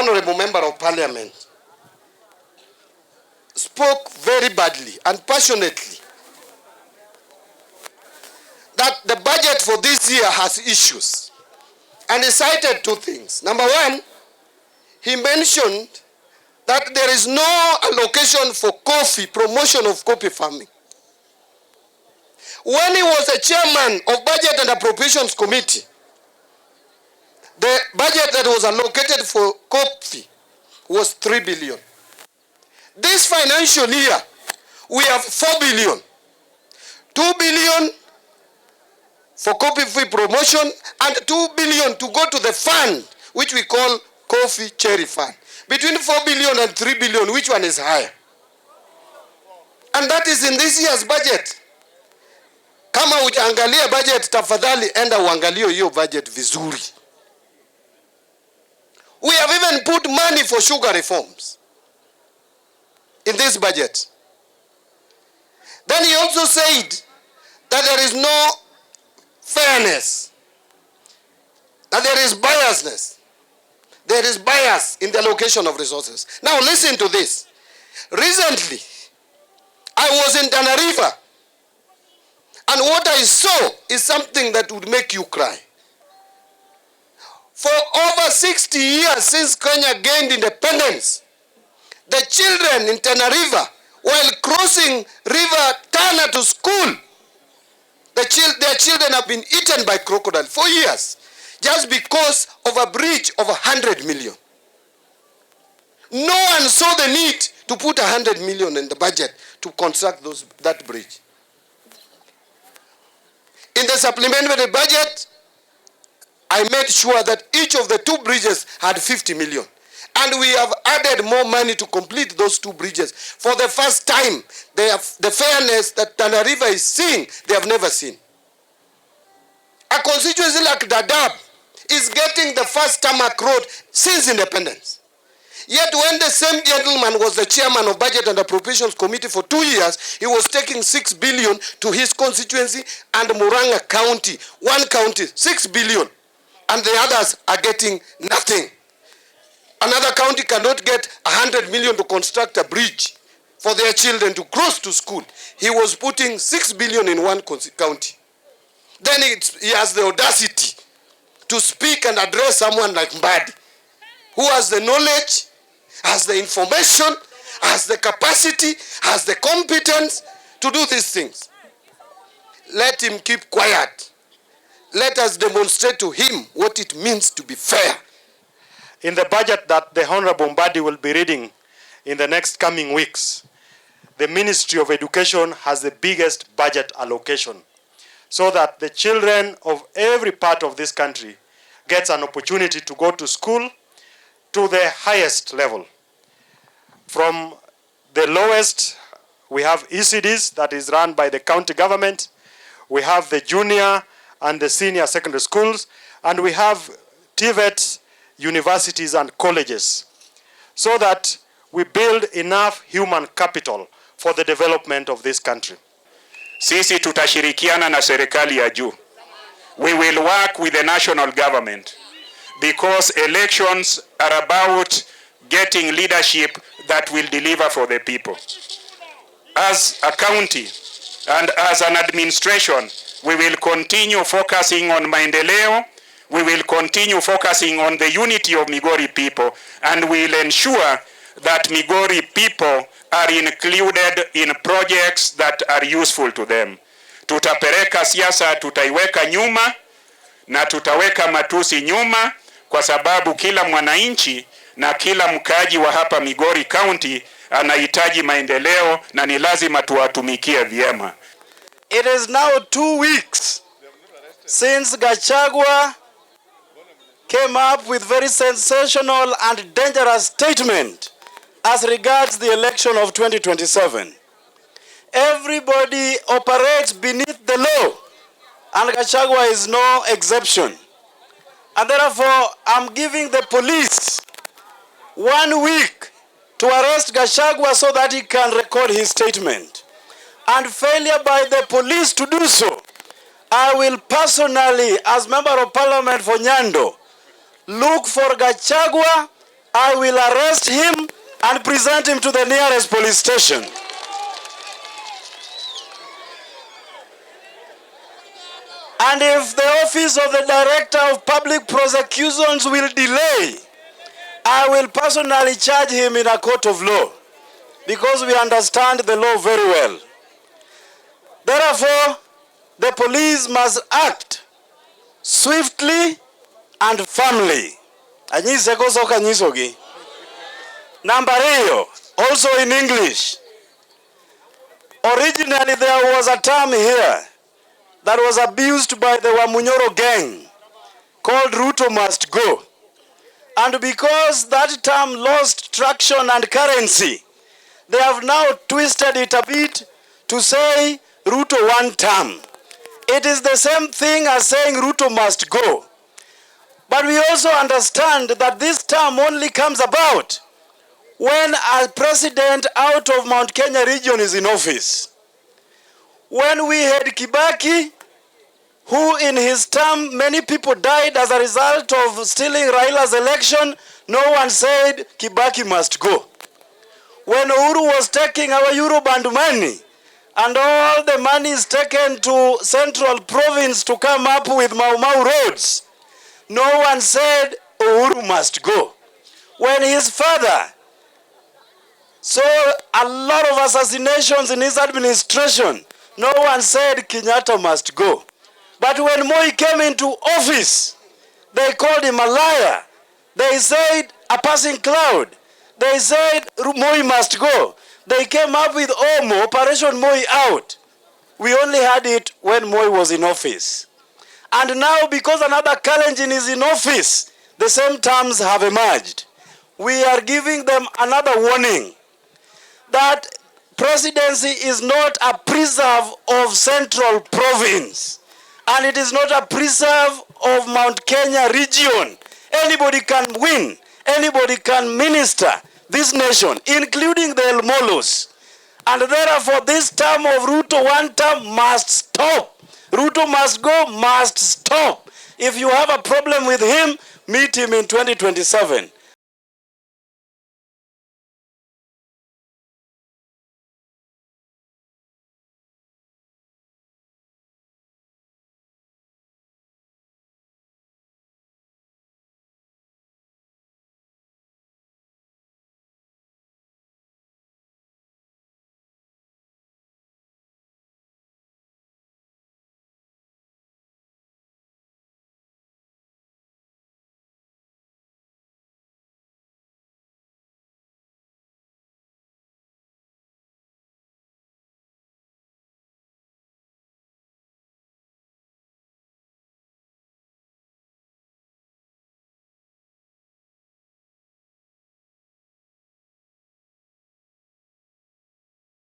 honorable member of parliament spoke very badly and passionately that the budget for this year has issues. And he cited two things. Number one, he mentioned that there is no allocation for coffee, promotion of coffee farming. When he was a chairman of Budget and Appropriations Committee, the budget that was allocated for coffee was 3 billion. This financial year, we have 4 billion. 2 billion for coffee promotion and 2 billion to go to the fund, which we call Coffee Cherry Fund. Between 4 billion and 3 billion, which one is higher? And that is in this year's budget. Kama ujaangalia budget, tafadhali enda uangalie hiyo budget vizuri. We have even put money for sugar reforms in this budget. Then he also said that there is no fairness, that there is biasness. There is bias in the allocation of resources. Now listen to this. Recently, I was in Tana River, and what I saw is something that would make you cry. For over 60 years since Kenya gained independence, the children in Tana River, while crossing River Tana to school, their children have been eaten by crocodile for years, just because of a bridge of 100 million. No one saw the need to put 100 million in the budget to construct that bridge. In the supplementary budget, I made sure that each of the 2 bridges had 50 million. And we have added more money to complete those 2 bridges. For the first time, the fairness that Tana River is seeing, they have never seen. A constituency like Dadaab is getting the first tarmac road since independence. Yet when the same gentleman was the chairman of Budget and Appropriations Committee for 2 years, he was taking 6 billion to his constituency and Murang'a County, one county, 6 billion. And the others are getting nothing. Another county cannot get 100 million to construct a bridge for their children to cross to school. He was putting 6 billion in one county. Then he has the audacity to speak and address someone like Mbadi, who has the knowledge, has the information, has the capacity, has the competence to do these things. Let him keep quiet. Let us demonstrate to him what it means to be fair. In the budget that the Honorable Mbadi will be reading in the next coming weeks, the Ministry of Education has the biggest budget allocation, so that the children of every part of this country gets an opportunity to go to school to the highest level. From the lowest, we have ECDs that is run by the county government. We have the junior and the senior secondary schools, and we have TVET universities and colleges, so that we build enough human capital for the development of this country. Sisi tutashirikiana na serikali ya juu. We will work with the national government, because elections are about getting leadership that will deliver for the people. As a county and as an administration, we will continue focusing on maendeleo. We will continue focusing on the unity of Migori people, and we will ensure that Migori people are included in projects that are useful to them. Tutapereka siasa, tutaiweka nyuma na tutaweka matusi nyuma, kwa sababu kila mwananchi na kila mkaji wa hapa Migori County anahitaji maendeleo na ni lazima tuwatumikie vyema. It is now 2 weeks since Gachagua came up with very sensational and dangerous statement as regards the election of 2027. Everybody operates beneath the law, and Gachagua is no exception. And therefore, I'm giving the police 1 week to arrest Gachagua so that he can record his statement. And failure by the police to do so, I will personally, as Member of Parliament for Nyando, look for Gachagua I will arrest him and present him to the nearest police station. And if the office of the Director of Public Prosecutions will delay, I will personally charge him in a court of law, because we understand the law very well. Therefore, the police must act swiftly and firmly. Number hiyo, also in English. Originally there was a term here that was abused by the Nyoro gang called Ruto must go. And because that term lost traction and currency, they have now twisted it a bit to say Ruto one term. It is the same thing as saying Ruto must go. But we also understand that this term only comes about when a president out of Mount Kenya region is in office. When we had Kibaki, who in his term many people died as a result of stealing Raila's election, no one said Kibaki must go. When Uhuru was taking our Euroband money, and all the money is taken to Central Province to come up with Mau Mau roads, no one said Uhuru must go. When his father saw a lot of assassinations in his administration, no one said Kenyatta must go. But when Moi came into office, they called him a liar. They said a passing cloud. They said Moi must go. They came up with OMO, Operation Moi out. We only had it when Moi was in office. And now, because another Kalenjin is in office, the same terms have emerged. We are giving them another warning that presidency is not a preserve of Central Province. And it is not a preserve of Mount Kenya region. Anybody can win. Anybody can minister this nation, including the El Molos. And therefore, this term of Ruto one term must stop. Ruto must go, must stop. If you have a problem with him, meet him in 2027.